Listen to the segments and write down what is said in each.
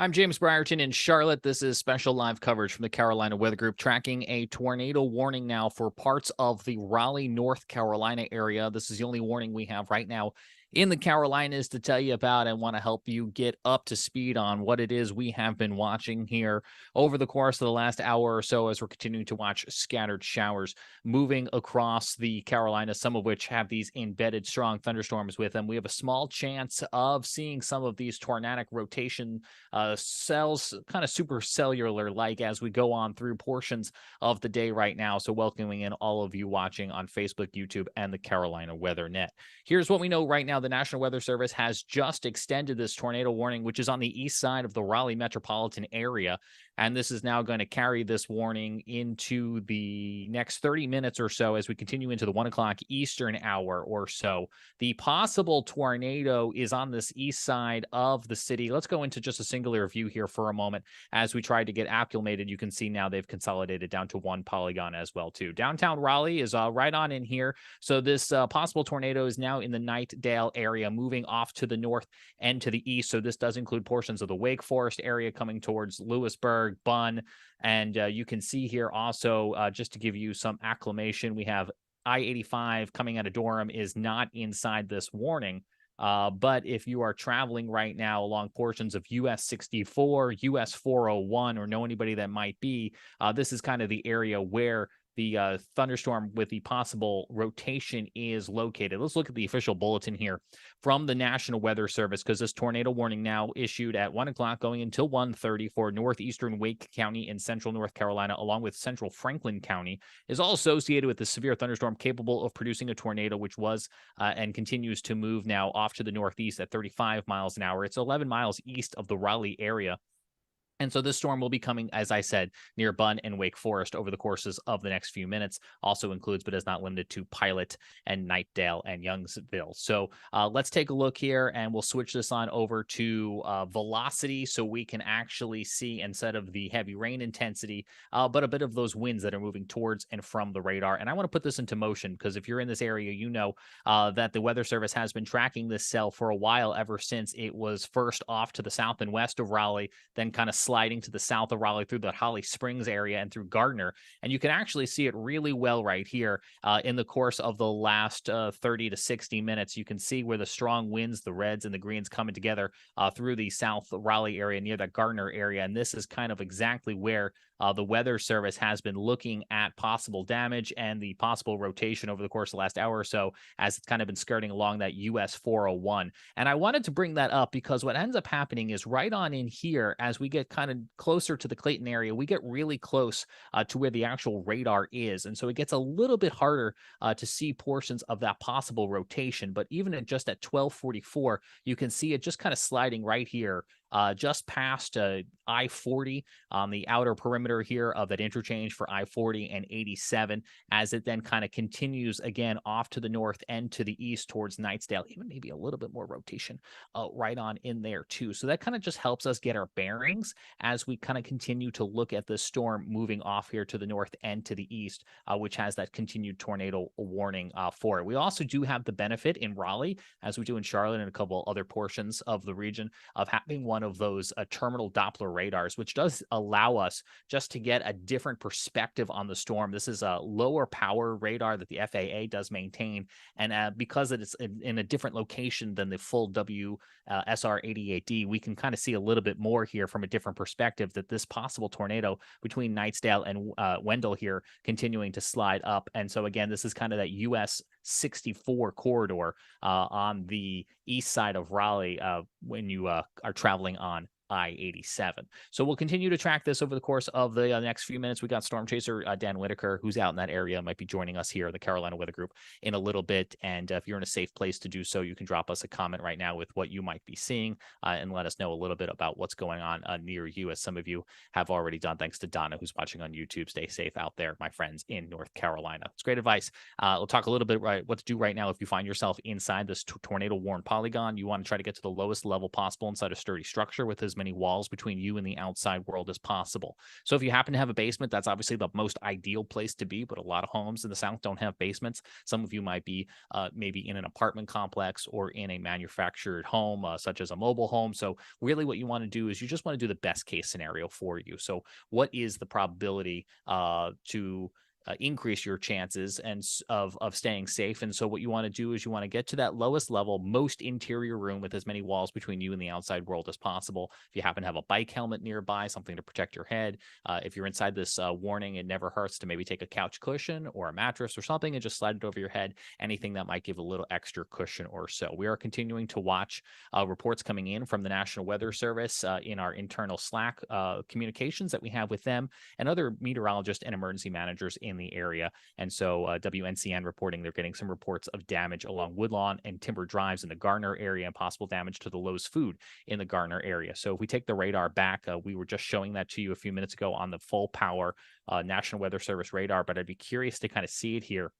I'm James Brierton in Charlotte. This is special live coverage from the Carolina Weather Group, tracking a tornado warning now for parts of the Raleigh, North Carolina area. This is the only warning we have right now in the Carolinas to tell you about and want to help you get up to speed on what it is we have been watching here over the course of the last hour or so as we're continuing to watch scattered showers moving across the Carolinas, some of which have these embedded strong thunderstorms with them. We have a small chance of seeing some of these tornadic rotation cells, kind of supercellular like, as we go on through portions of the day right now. So, welcoming in all of you watching on Facebook, YouTube, and the Carolina Weather Net. Here's what we know right now. The National Weather Service has just extended this tornado warning, which is on the east side of the Raleigh metropolitan area. And this is now going to carry this warning into the next 30 minutes or so as we continue into the 1 o'clock Eastern hour or so. The possible tornado is on this east side of the city. Let's go into just a singular view here for a moment as we try to get acclimated. You can see now they've consolidated down to one polygon as well, too. Downtown Raleigh is right on in here. So this possible tornado is now in the Knightdale area, moving off to the north and to the east. So this does include portions of the Wake Forest area coming towards Lewisburg, Bunn, and you can see here also, just to give you some acclimation, we have I-85 coming out of Durham is not inside this warning. But if you are traveling right now along portions of US 64, US 401, or know anybody that might be, this is kind of the area where the thunderstorm with the possible rotation is located. Let's look at the official bulletin here from the National Weather Service, because this tornado warning now issued at 1 o'clock going until 1:30 for northeastern Wake County in central North Carolina, along with central Franklin County, is all associated with the severe thunderstorm capable of producing a tornado, which was and continues to move now off to the northeast at 35 miles an hour. It's 11 miles east of the Raleigh area. And so this storm will be coming, as I said, near Bunn and Wake Forest over the courses of the next few minutes. Also includes, but is not limited to, Pilot and Knightdale and Youngsville. So let's take a look here, and we'll switch this on over to velocity so we can actually see, instead of the heavy rain intensity, but a bit of those winds that are moving towards and from the radar. And I want to put this into motion because if you're in this area, you know that the Weather Service has been tracking this cell for a while, ever since it was first off to the south and west of Raleigh, then kind of sliding to the south of Raleigh through the Holly Springs area and through Gardner. And you can actually see it really well right here in the course of the last 30 to 60 minutes. You can see where the strong winds, the reds and the greens, coming together through the South Raleigh area near that Gardner area. And this is kind of exactly where the Weather Service has been looking at possible damage and the possible rotation over the course of the last hour or so, as it's kind of been skirting along that US 401. And I wanted to bring that up because what ends up happening is right on in here, as we get kind of closer to the Clayton area, we get really close to where the actual radar is. And so it gets a little bit harder to see portions of that possible rotation. But even at just at 1244, you can see it just kind of sliding right here, just past I-40 on the outer perimeter here of that interchange for I-40 and 87, as it then kind of continues again off to the north and to the east towards Knightsdale, even maybe a little bit more rotation right on in there too. So that kind of just helps us get our bearings as we kind of continue to look at this storm moving off here to the north and to the east, which has that continued tornado warning for it. We also do have the benefit in Raleigh, as we do in Charlotte and a couple other portions of the region, of having one of those terminal Doppler radars, which does allow us just to get a different perspective on the storm. This is a lower power radar that the FAA does maintain, and because it's in a different location than the full WSR-88D, we can kind of see a little bit more here from a different perspective, that this possible tornado between Knightsdale and Wendell here continuing to slide up. And so again, this is kind of that US 64 corridor on the east side of Raleigh when you are traveling on I-87. So we'll continue to track this over the course of the next few minutes. We got storm chaser Dan Whitaker, who's out in that area, might be joining us here, the Carolina Weather Group, in a little bit. And if you're in a safe place to do so, you can drop us a comment right now with what you might be seeing and let us know a little bit about what's going on near you, as some of you have already done. Thanks to Donna, who's watching on YouTube. Stay safe out there, my friends in North Carolina. It's great advice. We'll talk a little bit what to do right now if you find yourself inside this tornado warned polygon. You want to try to get to the lowest level possible inside a sturdy structure with as many walls between you and the outside world as possible. So if you happen to have a basement, that's obviously the most ideal place to be, but a lot of homes in the South don't have basements. Some of you might be maybe in an apartment complex or in a manufactured home, such as a mobile home. So really what you want to do is you just want to do the best case scenario for you. So what is the probability to increase your chances of staying safe? And so what you want to do is you want to get to that lowest level, most interior room with as many walls between you and the outside world as possible. If you happen to have a bike helmet nearby, something to protect your head. If you're inside this warning, it never hurts to maybe take a couch cushion or a mattress or something and just slide it over your head. Anything that might give a little extra cushion or so. We are continuing to watch reports coming in from the National Weather Service in our internal Slack communications that we have with them and other meteorologists and emergency managers in the area. And so WNCN reporting they're getting some reports of damage along Woodlawn and Timber Drives in the Garner area and possible damage to the Lowe's food in the Garner area. So if we take the radar back, we were just showing that to you a few minutes ago on the full power National Weather Service radar, but I'd be curious to kind of see it here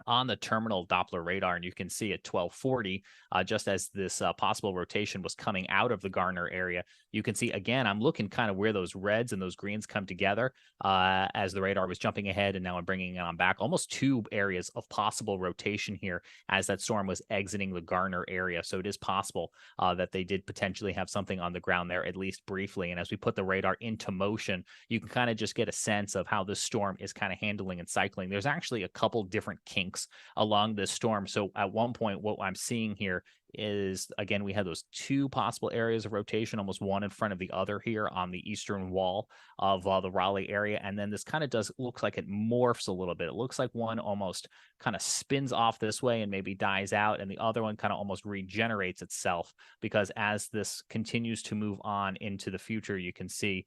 on the terminal Doppler radar, and you can see at 1240, just as this possible rotation was coming out of the Garner area, you can see, again, I'm looking kind of where those reds and those greens come together as the radar was jumping ahead, and now I'm bringing it on back. Almost two areas of possible rotation here as that storm was exiting the Garner area. So it is possible that they did potentially have something on the ground there, at least briefly. And as we put the radar into motion, you can kind of just get a sense of how this storm is kind of handling and cycling. There's actually a couple different kinks along this storm. So at one point, what I'm seeing here is, again, we had those two possible areas of rotation, almost one in front of the other here on the eastern wall of the Raleigh area. And then this kind of looks like it morphs a little bit. It looks like one almost kind of spins off this way and maybe dies out, and the other one kind of almost regenerates itself, because as this continues to move on into the future, you can see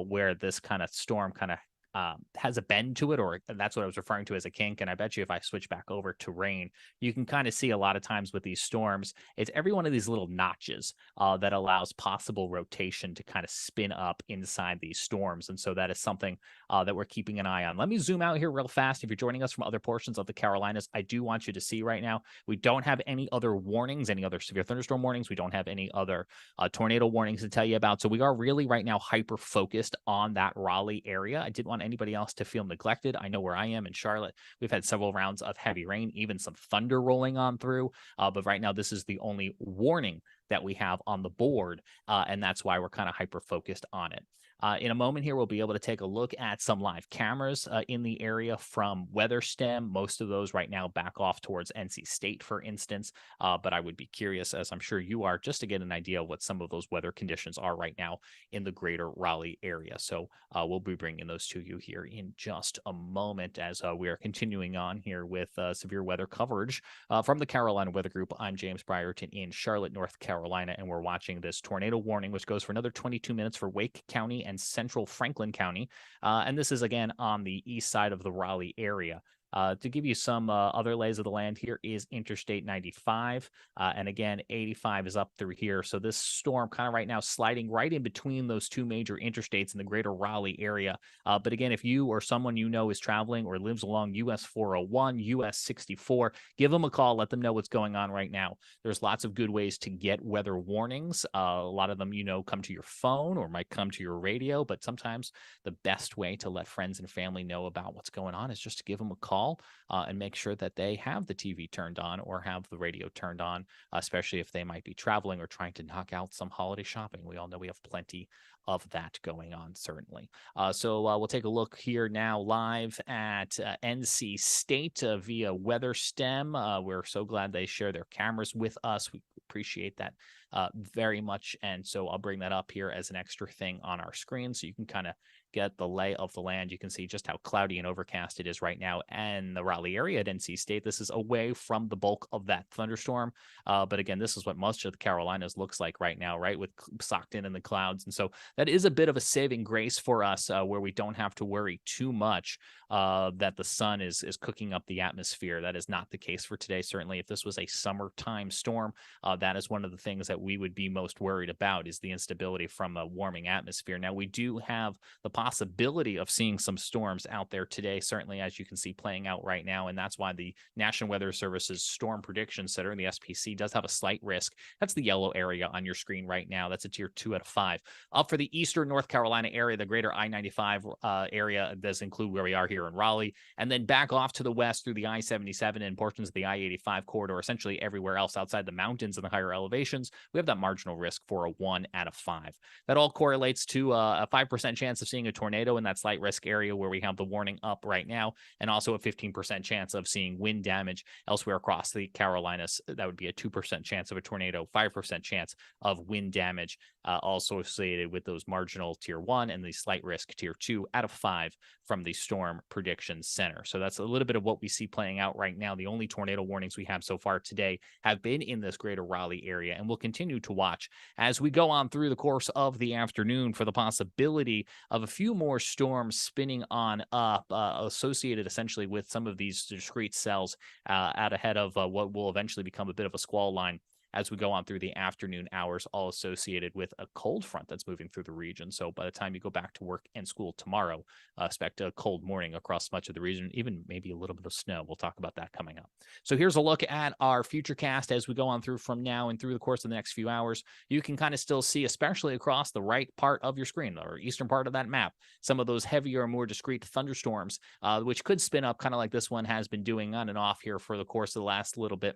where this kind of storm kind of has a bend to it, or that's what I was referring to as a kink. And I bet you if I switch back over to rain, you can kind of see a lot of times with these storms, it's every one of these little notches that allows possible rotation to kind of spin up inside these storms. And so that is something that we're keeping an eye on. Let me zoom out here real fast. If you're joining us from other portions of the Carolinas, I do want you to see right now, we don't have any other warnings, any other severe thunderstorm warnings. We don't have any other tornado warnings to tell you about. So we are really right now hyper focused on that Raleigh area. I didn't want anybody else to feel neglected. I know where I am in Charlotte. We've had several rounds of heavy rain, even some thunder rolling on through. But right now, this is the only warning that we have on the board. And that's why we're kind of hyper focused on it. In a moment here, we'll be able to take a look at some live cameras in the area from WeatherStem. Most of those right now back off towards NC State, for instance. But I would be curious, as I'm sure you are, just to get an idea of what some of those weather conditions are right now in the greater Raleigh area. So we'll be bringing those to you here in just a moment as we are continuing on here with severe weather coverage from the Carolina Weather Group. I'm James Brierton in Charlotte, North Carolina, and we're watching this tornado warning, which goes for another 22 minutes for Wake County and central Franklin County. And this is, again, on the east side of the Raleigh area. To give you some other lays of the land, here is Interstate 95. And again, 85 is up through here. So this storm kind of right now sliding right in between those two major interstates in the greater Raleigh area. But again, if you or someone you know is traveling or lives along US 401, US 64, give them a call. Let them know what's going on right now. There's lots of good ways to get weather warnings. A lot of them, come to your phone or might come to your radio. But sometimes the best way to let friends and family know about what's going on is just to give them a call. And make sure that they have the TV turned on or have the radio turned on, especially if they might be traveling or trying to knock out some holiday shopping. We all know we have plenty of that going on, certainly. So we'll take a look here now live at NC State via WeatherStem. We're so glad they share their cameras with us. We appreciate that very much. And so I'll bring that up here as an extra thing on our screen so you can kind of get the lay of the land. You can see just how cloudy and overcast it is right now in the Raleigh area at NC State. This is away from the bulk of that thunderstorm. But again, this is what most of the Carolinas looks like right now, right? With socked in the clouds. And so that is a bit of a saving grace for us where we don't have to worry too much that the sun is cooking up the atmosphere. That is not the case for today. Certainly, if this was a summertime storm, that is one of the things that we would be most worried about, is the instability from a warming atmosphere. Now, we do have the possibility of seeing some storms out there today, certainly, as you can see playing out right now. And that's why the National Weather Service's Storm Prediction Center, the SPC, does have a slight risk. That's the yellow area on your screen right now. That's a tier 2 out of 5. Up for the eastern North Carolina area, the greater I-95 area does include where we are here in Raleigh, and then back off to the west through the I-77 and portions of the I-85 corridor, essentially everywhere else outside the mountains and the higher elevations. We have that marginal risk for a 1 out of 5. That all correlates to a 5% chance of seeing a tornado in that slight risk area where we have the warning up right now, and also a 15% chance of seeing wind damage elsewhere across the Carolinas. That would be a 2% chance of a tornado, 5% chance of wind damage, also associated with those marginal tier 1 and the slight risk tier 2 out of 5 from the Storm Prediction Center. So that's a little bit of what we see playing out right now. The only tornado warnings we have so far today have been in this greater Raleigh area, and we'll continue to watch as we go on through the course of the afternoon for the possibility of a few more storms spinning on up, associated essentially with some of these discrete cells out ahead of what will eventually become a bit of a squall line as we go on through the afternoon hours, all associated with a cold front that's moving through the region. So by the time you go back to work and school tomorrow, expect a cold morning across much of the region, even maybe a little bit of snow. We'll talk about that coming up. So here's a look at our future cast as we go on through from now and through the course of the next few hours. You can kind of still see, especially across the right part of your screen, or eastern part of that map, some of those heavier, more discrete thunderstorms, which could spin up kind of like this one has been doing on and off here for the course of the last little bit.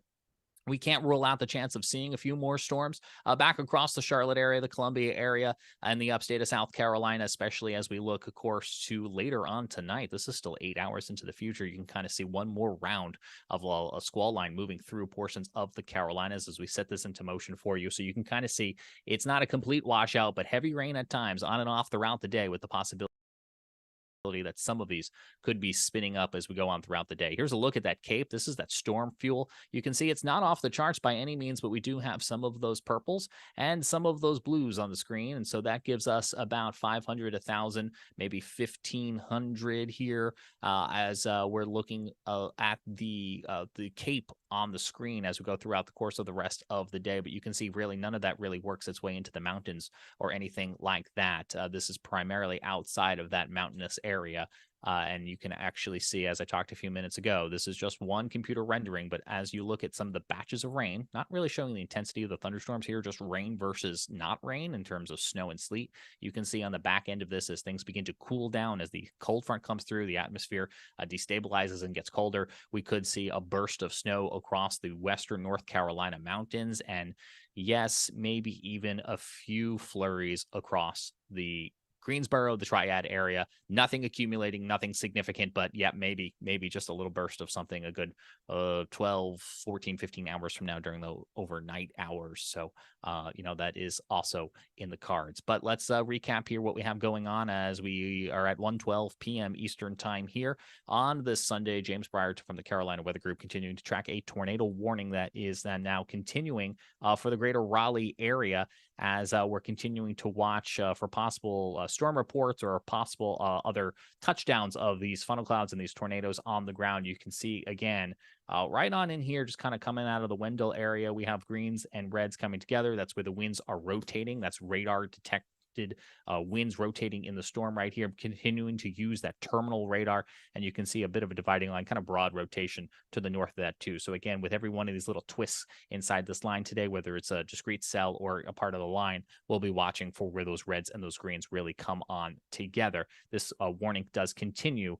We can't rule out the chance of seeing a few more storms back across the Charlotte area, the Columbia area, and the upstate of South Carolina, especially as we look, of course, to later on tonight. This is still 8 hours into the future. You can kind of see one more round of a squall line moving through portions of the Carolinas as we set this into motion for you. So you can kind of see it's not a complete washout, but heavy rain at times on and off throughout the day, with the possibility that some of these could be spinning up as we go on throughout the day. Here's a look at that cape. This is that storm fuel. You can see it's not off the charts by any means, but we do have some of those purples and some of those blues on the screen. And so that gives us about 500, 1,000, maybe 1,500 here as we're looking at the cape on the screen as we go throughout the course of the rest of the day. But you can see really none of that really works its way into the mountains or anything like that. This is primarily outside of that mountainous area. And you can actually see, as I talked a few minutes ago, this is just one computer rendering. But as you look at some of the batches of rain, not really showing the intensity of the thunderstorms here, just rain versus not rain in terms of snow and sleet. You can see on the back end of this, as things begin to cool down, as the cold front comes through, the atmosphere destabilizes and gets colder, we could see a burst of snow across the western North Carolina mountains. And yes, maybe even a few flurries across the Greensboro, the Triad area, nothing accumulating, nothing significant, but yeah, maybe just a little burst of something, a good 12, 14, 15 hours from now during the overnight hours. So, that is also in the cards. But let's recap here what we have going on as we are at 1:12 p.m. Eastern time here on this Sunday. James Breyer from the Carolina Weather Group continuing to track a tornado warning that is now continuing for the greater Raleigh area as we're continuing to watch for possible storm reports or possible other touchdowns of these funnel clouds and these tornadoes on the ground. You can see again right on in here, just kind of coming out of the Wendell area, we have greens and reds coming together. That's where the winds are rotating. That's radar detected winds rotating in the storm right here, continuing to use that terminal radar. And you can see a bit of a dividing line, kind of broad rotation to the north of that too. So again, with every one of these little twists inside this line today, whether it's a discrete cell or a part of the line, we'll be watching for where those reds and those greens really come on together. This warning does continue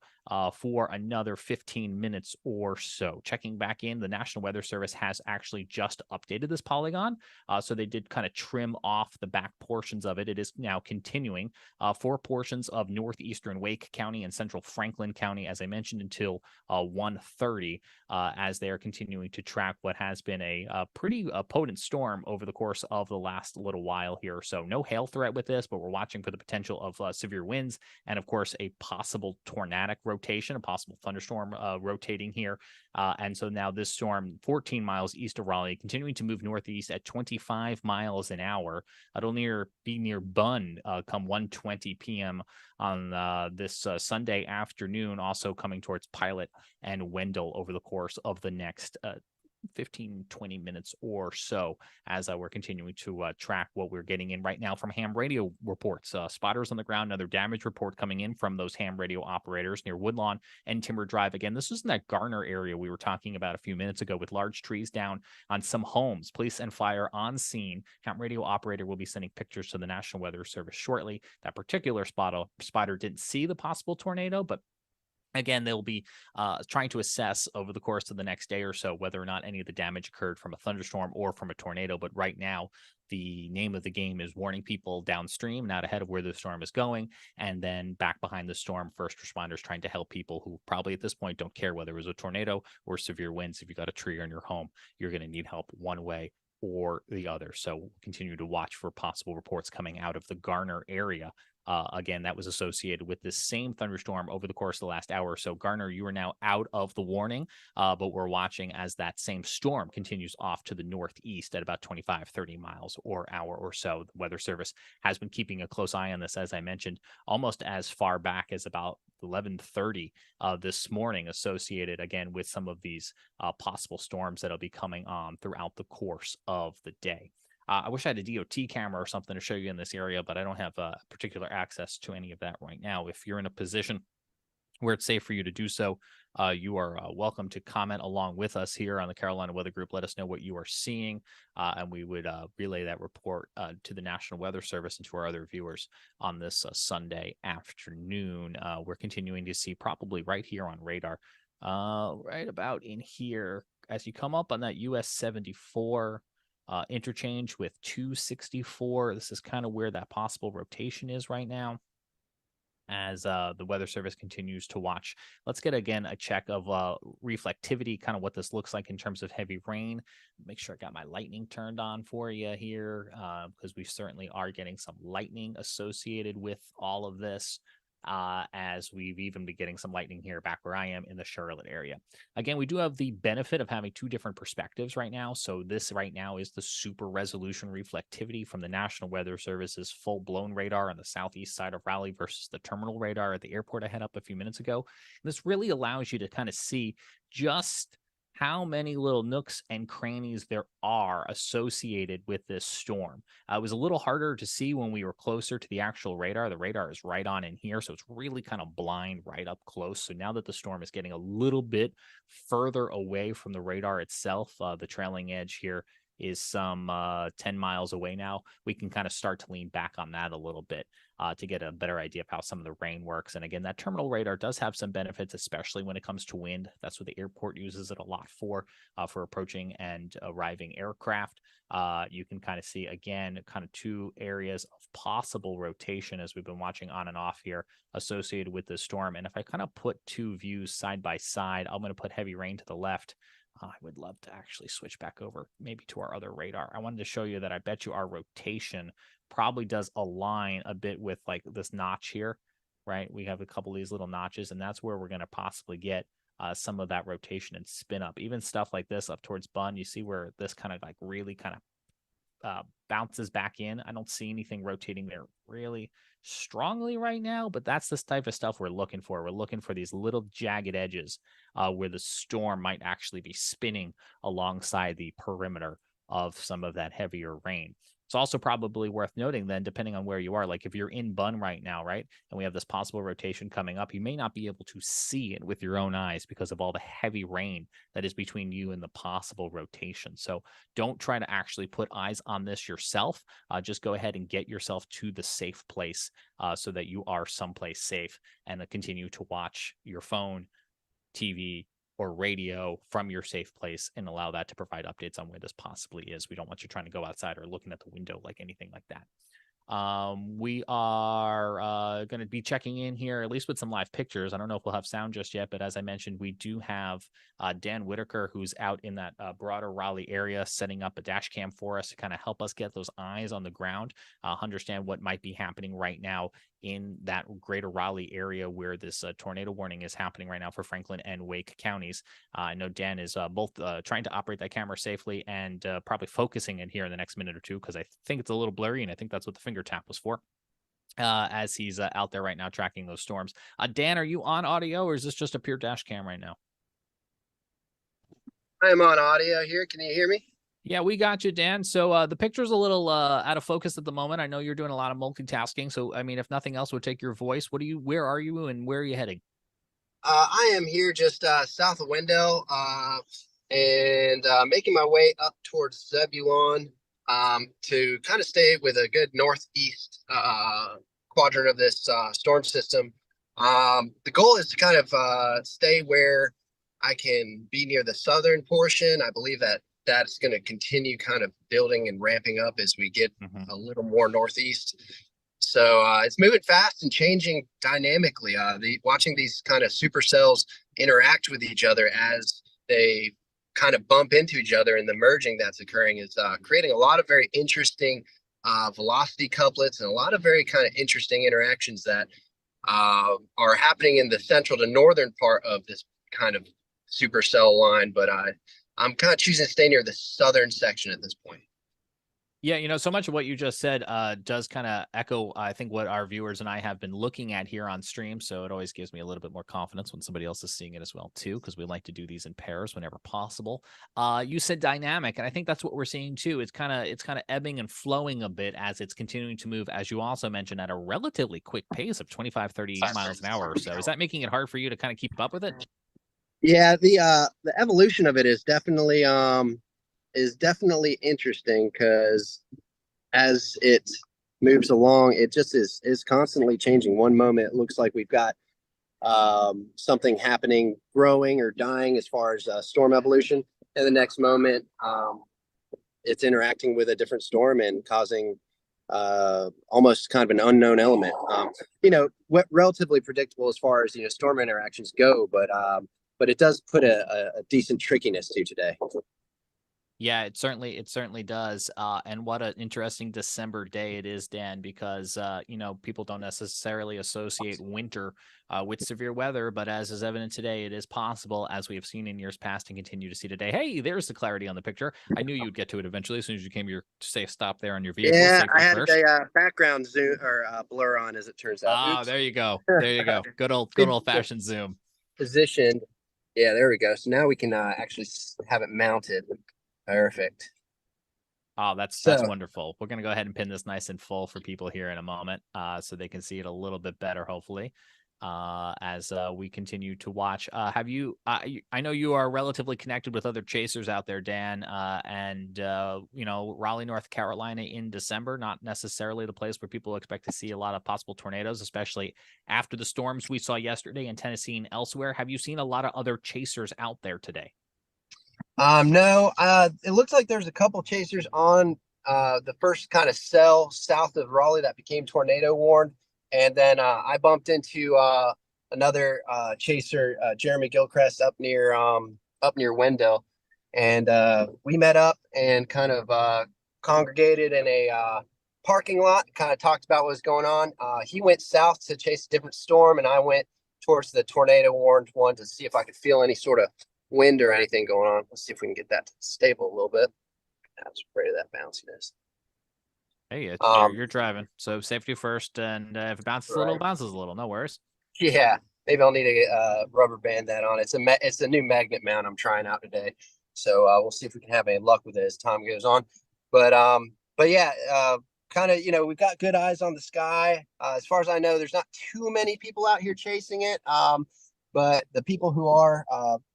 for another 15 minutes or so. Checking back in, the National Weather Service has actually just updated this polygon. So they did kind of trim off the back portions of it. It is now continuing for portions of northeastern Wake County and central Franklin County, as I mentioned, until 1:30, as they are continuing to track what has been a pretty potent storm over the course of the last little while here. So no hail threat with this, but we're watching for the potential of severe winds and, of course, a possible tornadic rotation, a possible thunderstorm rotating here And so now this storm, 14 miles east of Raleigh, continuing to move northeast at 25 miles an hour. It'll be near Bunn come 1:20 p.m. on this Sunday afternoon, also coming towards Pilot and Wendell over the course of the next 15-20 minutes or so, as we're continuing to track what we're getting in right now from ham radio reports. Spotters on the ground, another damage report coming in from those ham radio operators near Woodlawn and Timber Drive. Again, this is in that Garner area we were talking about a few minutes ago, with large trees down on some homes. Police and fire on scene. Ham radio operator will be sending pictures to the National Weather Service shortly. That particular spotter didn't see the possible tornado, but again, they'll be trying to assess over the course of the next day or so whether or not any of the damage occurred from a thunderstorm or from a tornado. But right now, the name of the game is warning people downstream, not ahead of where the storm is going, and then back behind the storm, first responders trying to help people who probably at this point don't care whether it was a tornado or severe winds. If you got a tree in your home, you're going to need help one way or the other. So we'll continue to watch for possible reports coming out of the Garner area. Again, that was associated with this same thunderstorm over the course of the last hour or so. Garner, you are now out of the warning, but we're watching as that same storm continues off to the northeast at about 25-30 miles or hour or so. The Weather Service has been keeping a close eye on this, as I mentioned, almost as far back as about 11:30 this morning, associated again with some of these possible storms that'll be coming on throughout the course of the day. I wish I had a DOT camera or something to show you in this area, but I don't have particular access to any of that right now. If you're in a position where it's safe for you to do so, you are welcome to comment along with us here on the Carolina Weather Group. Let us know what you are seeing, and we would relay that report to the National Weather Service and to our other viewers on this Sunday afternoon. We're continuing to see probably right here on radar, right about in here, as you come up on that US 74 interchange with 264. This is kind of where that possible rotation is right now, as the Weather Service continues to watch. Let's get again a check of reflectivity, kind of what this looks like in terms of heavy rain. Make sure I got my lightning turned on for you here, because we certainly are getting some lightning associated with all of this. As we've even been getting some lightning here back where I am in the Charlotte area. Again, we do have the benefit of having two different perspectives right now. So this right now is the super resolution reflectivity from the National Weather Service's full-blown radar on the southeast side of Raleigh versus the terminal radar at the airport I had up a few minutes ago. And this really allows you to kind of see just how many little nooks and crannies there are associated with this storm. It was a little harder to see when we were closer to the actual radar. The radar is right on in here, so it's really kind of blind right up close. So now that the storm is getting a little bit further away from the radar itself, the trailing edge here is some 10 miles away now, we can kind of start to lean back on that a little bit to get a better idea of how some of the rain works. And again, that terminal radar does have some benefits, especially when it comes to wind. That's what the airport uses it a lot for approaching and arriving aircraft. You can kind of see, again, kind of two areas of possible rotation as we've been watching on and off here associated with this storm. And if I kind of put two views side by side, I'm going to put heavy rain to the left. I would love to actually switch back over maybe to our other radar. I wanted to show you that I bet you our rotation probably does align a bit with like this notch here, right? We have a couple of these little notches, and that's where we're going to possibly get some of that rotation and spin up. Even stuff like this up towards Bunn, you see where this kind of like really kind of bounces back in. I don't see anything rotating there really strongly right now, but that's this type of stuff we're looking for. We're looking for these little jagged edges where the storm might actually be spinning alongside the perimeter of some of that heavier rain. It's also probably worth noting then, depending on where you are, like if you're in Bunn right now, right, and we have this possible rotation coming up, you may not be able to see it with your own eyes because of all the heavy rain that is between you and the possible rotation. So don't try to actually put eyes on this yourself. Just go ahead and get yourself to the safe place so that you are someplace safe, and continue to watch your phone, TV, or radio from your safe place, and allow that to provide updates on where this possibly is. We don't want you trying to go outside or looking at the window like anything like that. We are going to be checking in here, at least with some live pictures. I don't know if we'll have sound just yet, but as I mentioned, we do have Dan Whitaker, who's out in that broader Raleigh area, setting up a dash cam for us to kind of help us get those eyes on the ground, understand what might be happening right now in that greater Raleigh area where this tornado warning is happening right now for Franklin and Wake counties. I know Dan is both trying to operate that camera safely and probably focusing in here in the next minute or two, because I think it's a little blurry, and I think that's what the finger tap was for. As he's out there right now tracking those storms. Dan, are you on audio, or is this just a pure dash cam right now? I am on audio here. Can you hear me? Yeah, we got you, Dan. So the picture's a little out of focus at the moment. I know you're doing a lot of multitasking. So, I mean, if nothing else would take your voice, where are you and where are you heading? I am here just south of Wendell and making my way up towards Zebulon to kind of stay with a good northeast quadrant of this storm system. The goal is to kind of stay where I can be near the southern portion. I believe that that's going to continue kind of building and ramping up as we get a little more northeast. So it's moving fast and changing dynamically. Watching these kind of supercells interact with each other as they kind of bump into each other, and the merging that's occurring is creating a lot of very interesting velocity couplets and a lot of very kind of interesting interactions that are happening in the central to northern part of this kind of supercell line. But I'm kind of choosing to stay near the southern section at this point. Yeah, so much of what you just said does kind of echo, I think, what our viewers and I have been looking at here on stream. So it always gives me a little bit more confidence when somebody else is seeing it as well, too, because we like to do these in pairs whenever possible. You said dynamic, and I think that's what we're seeing, too. It's kind of ebbing and flowing a bit as it's continuing to move, as you also mentioned, at a relatively quick pace of 25, 30 miles an hour or so. Is that making it hard for you to kind of keep up with it? Yeah, the evolution of it is definitely interesting, because as it moves along, it just is constantly changing. One moment it looks like we've got something happening, growing or dying as far as storm evolution, and the next moment it's interacting with a different storm and causing almost kind of an unknown element. Relatively predictable as far as storm interactions go, but it does put a decent trickiness to today. Yeah, it certainly does. And what an interesting December day it is, Dan, because people don't necessarily associate winter with severe weather, but as is evident today, it is possible, as we have seen in years past and continue to see today. Hey, there's the clarity on the picture. I knew you'd get to it eventually as soon as you came to your safe stop there on your vehicle. Yeah, I had a background zoom or blur on, as it turns out. Ah, there you go. There you go. Good old fashioned zoom. Positioned. Yeah, there we go. So now we can actually have it mounted. Perfect. Oh, that's wonderful. We're going to go ahead and pin this nice and full for people here in a moment so they can see it a little bit better, hopefully, as we continue to watch. I know you are relatively connected with other chasers out there, Dan, and Raleigh, North Carolina in December, not necessarily the place where people expect to see a lot of possible tornadoes, especially after the storms we saw yesterday in Tennessee and elsewhere. Have you seen a lot of other chasers out there today? No, it looks like there's a couple chasers on the first kind of cell south of Raleigh that became tornado warned. And then I bumped into another chaser, Jeremy Gilchrist, up near Wendell. And we met up and kind of congregated in a parking lot, kind of talked about what was going on. He went south to chase a different storm, and I went towards the tornado warned one to see if I could feel any sort of wind or anything going on. Let's see if we can get that stable a little bit. I was afraid of that bounciness. Hey, you're driving, so safety first, and if it bounces a little, it bounces a little. No worries. Yeah, maybe I'll need to rubber band that on. It's a new magnet mount I'm trying out today, so we'll see if we can have any luck with it as time goes on. But yeah, kind of we've got good eyes on the sky. As far as I know, there's not too many people out here chasing it. But the people who are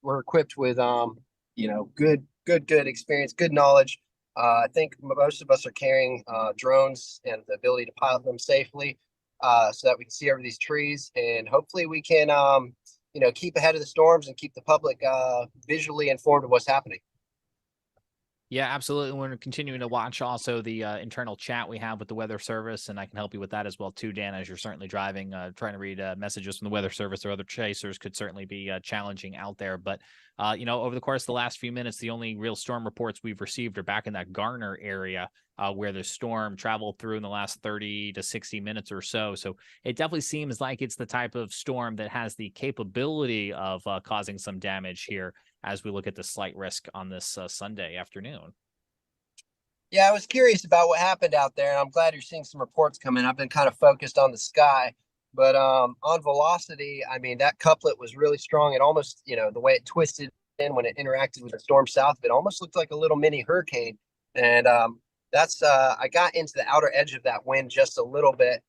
were equipped with good experience, good knowledge. I think most of us are carrying drones and the ability to pilot them safely, so that we can see over these trees, and hopefully we can keep ahead of the storms and keep the public visually informed of what's happening. Yeah, absolutely. We're continuing to watch also the internal chat we have with the weather service, and I can help you with that as well too, Dan. As you're certainly driving, trying to read messages from the weather service or other chasers could certainly be challenging out there. But over the course of the last few minutes, the only real storm reports we've received are back in that Garner area, where the storm traveled through in the last 30 to 60 minutes or so. So it definitely seems like it's the type of storm that has the capability of causing some damage here as we look at the slight risk on this Sunday afternoon. Yeah, I was curious about what happened out there, and I'm glad you're seeing some reports come in. I've been kind of focused on the sky, but on velocity, I mean, that couplet was really strong. It almost, the way it twisted in when it interacted with the storm south, it almost looked like a little mini hurricane. And that's I got into the outer edge of that wind just a little bit.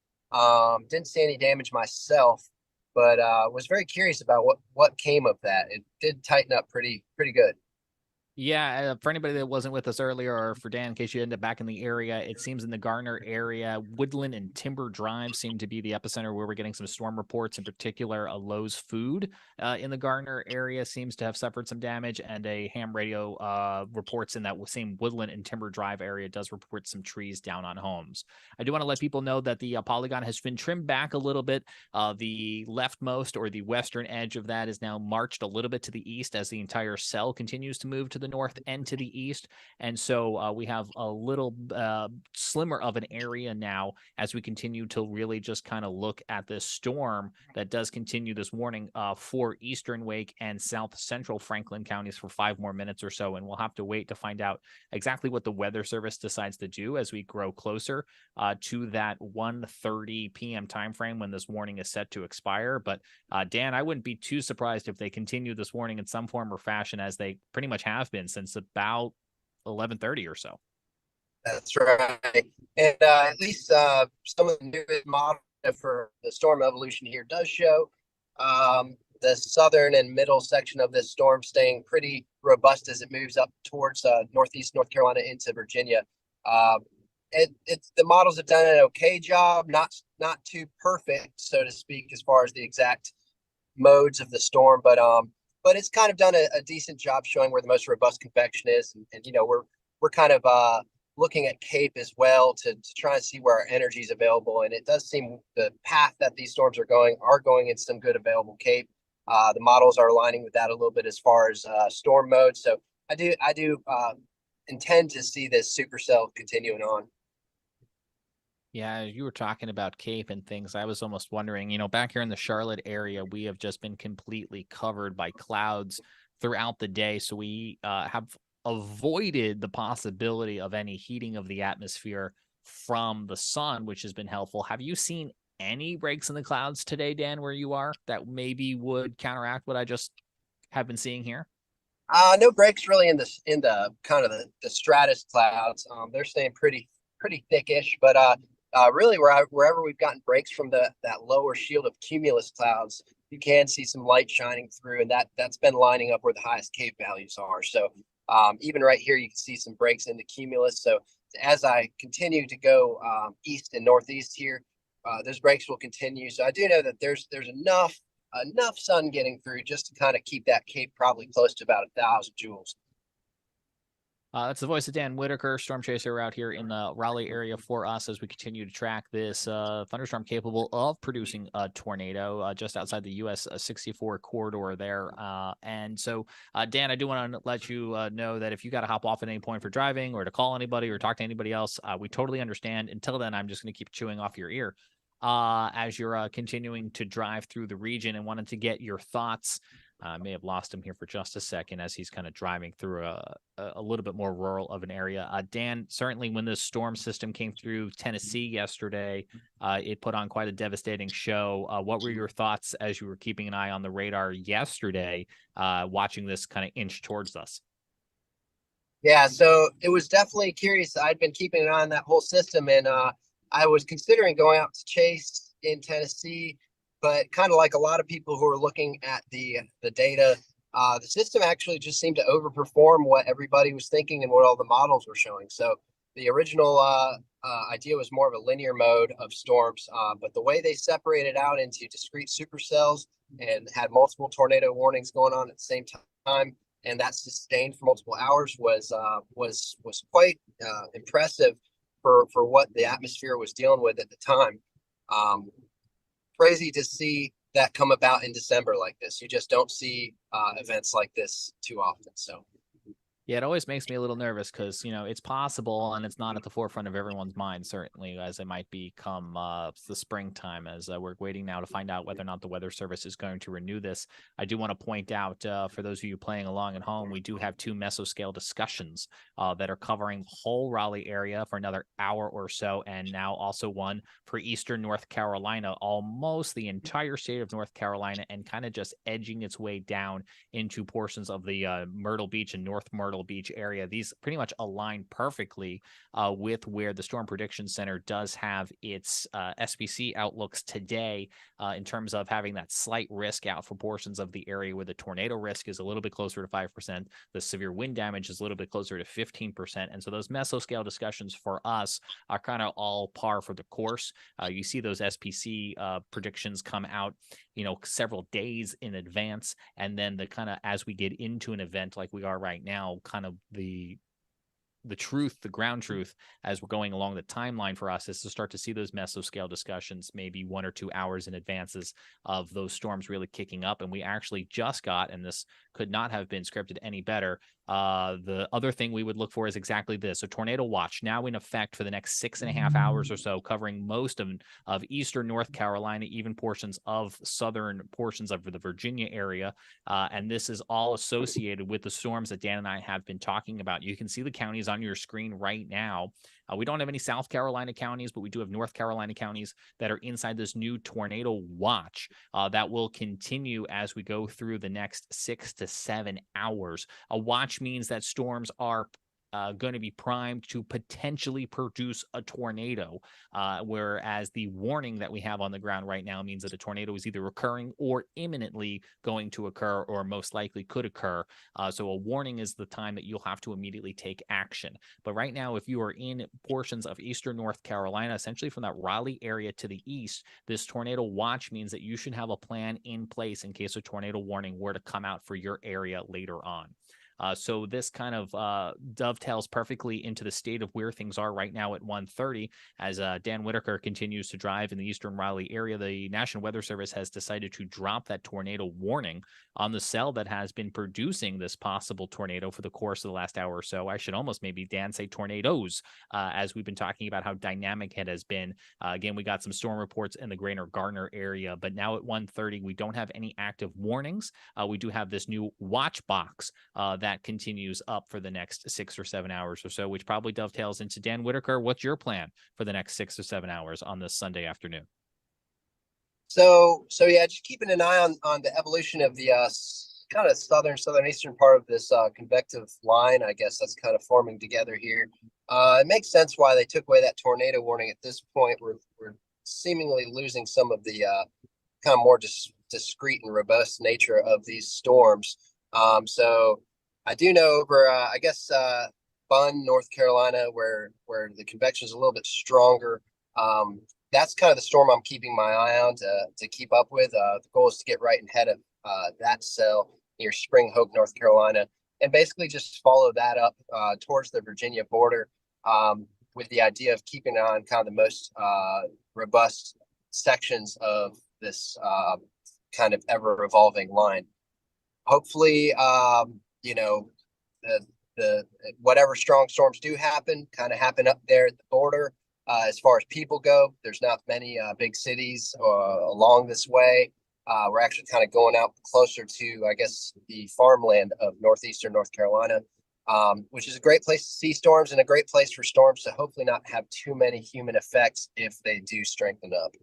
Didn't see any damage myself, but was very curious about what came of that. It did tighten up pretty good. Yeah, for anybody that wasn't with us earlier, or for Dan, in case you end up back in the area, it seems in the Garner area, Woodland and Timber Drive seem to be the epicenter where we're getting some storm reports. In particular, a Lowe's Food in the Garner area seems to have suffered some damage, and a ham radio reports in that same Woodland and Timber Drive area does report some trees down on homes. I do want to let people know that the polygon has been trimmed back a little bit. The leftmost or the western edge of that is now marched a little bit to the east as the entire cell continues to move to the north and to the east. And so we have a little slimmer of an area now as we continue to really just kind of look at this storm that does continue this warning for eastern Wake and south central Franklin counties for 5 more minutes or so. And we'll have to wait to find out exactly what the weather service decides to do as we grow closer to that 1:30 p.m. timeframe when this warning is set to expire. But Dan, I wouldn't be too surprised if they continue this warning in some form or fashion, as they pretty much have been since about 11:30 or so. That's right. And at least some of the newest model for the storm evolution here does show the southern and middle section of this storm staying pretty robust as it moves up towards northeast North Carolina into Virginia. It's the models have done an okay job, not too perfect, so to speak, as far as the exact modes of the storm, but it's kind of done a decent job showing where the most robust convection is, and we're kind of looking at Cape as well to try and see where our energy is available, and it does seem the path that these storms are going in some good available Cape. The models are aligning with that a little bit as far as storm mode, so I do intend to see this supercell continuing on. Yeah, you were talking about Cape and things. I was almost wondering, back here in the Charlotte area, we have just been completely covered by clouds throughout the day. So we have avoided the possibility of any heating of the atmosphere from the sun, which has been helpful. Have you seen any breaks in the clouds today, Dan, where you are, that maybe would counteract what I just have been seeing here? No breaks really in the kind of the stratus clouds. They're staying pretty thickish, but really wherever we've gotten breaks from that lower shield of cumulus clouds, you can see some light shining through, and that's been lining up where the highest Cape values are. So even right here, you can see some breaks in the cumulus. So as I continue to go east and northeast here, those breaks will continue. So I do know that there's enough sun getting through just to kind of keep that Cape probably close to about 1,000 joules. That's the voice of Dan Whitaker, storm chaser out here in the Raleigh area for us as we continue to track this thunderstorm capable of producing a tornado just outside the US 64 corridor there. And so, Dan, I do want to let you know that if you got to hop off at any point for driving or to call anybody or talk to anybody else, we totally understand. Until then, I'm just going to keep chewing off your ear as you're continuing to drive through the region, and wanted to get your thoughts. I may have lost him here for just a second as he's kind of driving through a little bit more rural of an area. Dan, certainly when this storm system came through Tennessee yesterday, it put on quite a devastating show. What were your thoughts as you were keeping an eye on the radar yesterday, watching this kind of inch towards us? Yeah, so it was definitely curious. I'd been keeping an eye on that whole system, and I was considering going out to chase in Tennessee, but kind of like a lot of people who are looking at the data, the system actually just seemed to overperform what everybody was thinking and what all the models were showing. So the original idea was more of a linear mode of storms, but the way they separated out into discrete supercells and had multiple tornado warnings going on at the same time, and that sustained for multiple hours was quite impressive for what the atmosphere was dealing with at the time. Um, Crazy to see that come about in December like this. You just don't see events like this too often. So Yeah, it always makes me a little nervous because, it's possible and it's not at the forefront of everyone's mind, certainly, as it might become the springtime, as we're waiting now to find out whether or not the Weather Service is going to renew this. I do want to point out, for those of you playing along at home, we do have 2 mesoscale discussions that are covering the whole Raleigh area for another hour or so, and now also one for Eastern North Carolina, almost the entire state of North Carolina, and kind of just edging its way down into portions of the Myrtle Beach and North Myrtle Beach area. These pretty much align perfectly with where the Storm Prediction Center does have its SPC outlooks today, in terms of having that slight risk out for portions of the area where the tornado risk is a little bit closer to 5%. The severe wind damage is a little bit closer to 15%. And so those mesoscale discussions for us are kind of all par for the course. You see those SPC predictions come out, several days in advance. And then the kind of, as we get into an event like we are right now, kind of the truth, the ground truth, as we're going along the timeline for us, is to start to see those mesoscale discussions maybe 1 or 2 hours in advances of those storms really kicking up. And we actually just got, and this could not have been scripted any better, the other thing we would look for is exactly this: a tornado watch now in effect for the next 6.5 hours or so, covering most of eastern North Carolina, even portions of southern portions of the Virginia area. And this is all associated with the storms that Dan and I have been talking about. You can see the counties on your screen right now. We don't have any South Carolina counties, but we do have North Carolina counties that are inside this new tornado watch that will continue as we go through the next 6 to 7 hours. A watch means that storms are going to be primed to potentially produce a tornado, whereas the warning that we have on the ground right now means that a tornado is either occurring or imminently going to occur, or most likely could occur. So a warning is the time that you'll have to immediately take action. But right now, if you are in portions of eastern North Carolina, essentially from that Raleigh area to the east, this tornado watch means that you should have a plan in place in case a tornado warning were to come out for your area later on. So this kind of dovetails perfectly into the state of where things are right now at 1:30. As Dan Whitaker continues to drive in the eastern Raleigh area, the National Weather Service has decided to drop that tornado warning on the cell that has been producing this possible tornado for the course of the last hour or so. I should almost maybe, Dan, say tornadoes, as we've been talking about how dynamic it has been. Again, we got some storm reports in the Greater Garner area, but now at 1:30, we don't have any active warnings. We do have this new watch box that continues up for the next 6 or 7 hours or so, which probably dovetails into Dan Whitaker. What's your plan for the next 6 or 7 hours on this Sunday afternoon? So yeah, just keeping an eye on the evolution of the kind of southeastern part of this convective line, I guess, that's kind of forming together here. It makes sense why they took away that tornado warning at this point. We're seemingly losing some of the kind of more discrete and robust nature of these storms. So I do know over, I guess, Bunn, North Carolina, where the convection is a little bit stronger. That's kind of the storm I'm keeping my eye on to keep up with. The goal is to get right ahead of that cell near Spring Hope, North Carolina, and basically just follow that up towards the Virginia border, with the idea of keeping on kind of the most robust sections of this kind of ever evolving line. Hopefully, the whatever strong storms do happen kind of happen up there at the border. As far as people go, there's not many big cities along this way. We're actually kind of going out closer to, I guess, the farmland of northeastern North Carolina, which is a great place to see storms and a great place for storms to hopefully not have too many human effects if they do strengthen up.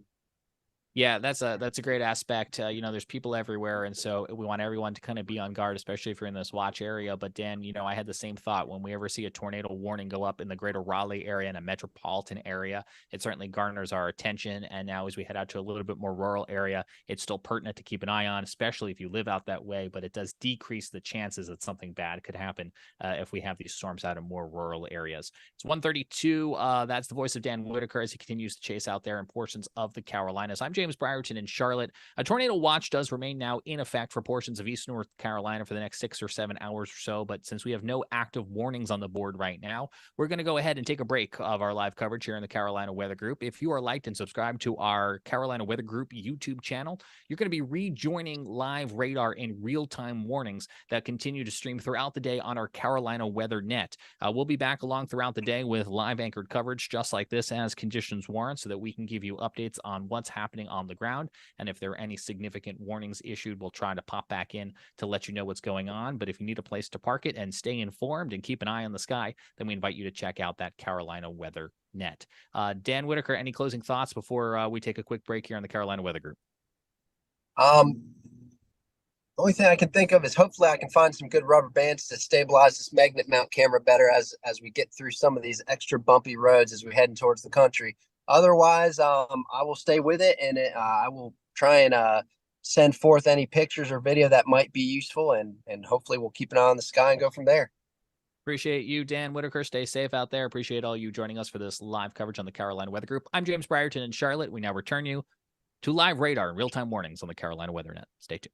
Yeah, that's a great aspect. There's people everywhere, and so we want everyone to kind of be on guard, especially if you're in this watch area. But Dan, I had the same thought when we ever see a tornado warning go up in the greater Raleigh area and a metropolitan area. It certainly garners our attention. And now as we head out to a little bit more rural area, it's still pertinent to keep an eye on, especially if you live out that way. But it does decrease the chances that something bad could happen if we have these storms out in more rural areas. It's 1:32. That's the voice of Dan Whitaker as he continues to chase out there in portions of the Carolinas. I'm James James Brierton in Charlotte. A tornado watch does remain now in effect for portions of East North Carolina for the next 6 or 7 hours or so. But since we have no active warnings on the board right now, we're going to go ahead and take a break of our live coverage here in the Carolina Weather Group. If you are liked and subscribed to our Carolina Weather Group YouTube channel, you're going to be rejoining live radar and real-time warnings that continue to stream throughout the day on our Carolina Weather Net. We'll be back along throughout the day with live anchored coverage just like this as conditions warrant, so that we can give you updates on what's happening on the ground. And if there are any significant warnings issued, we'll try to pop back in to let you know what's going on. But if you need a place to park it and stay informed and keep an eye on the sky, then we invite you to check out that Carolina Weather Net. Dan Whitaker, any closing thoughts before we take a quick break here on the Carolina Weather Group? The only thing I can think of is hopefully I can find some good rubber bands to stabilize this magnet mount camera better as we get through some of these extra bumpy roads as we're heading towards the country. Otherwise, I will stay with it, and I will try and send forth any pictures or video that might be useful, and hopefully we'll keep an eye on the sky and go from there. Appreciate you, Dan Whitaker. Stay safe out there. Appreciate all you joining us for this live coverage on the Carolina Weather Group. I'm James Brierton in Charlotte. We now return you to live radar and real-time warnings on the Carolina Weather Net. Stay tuned.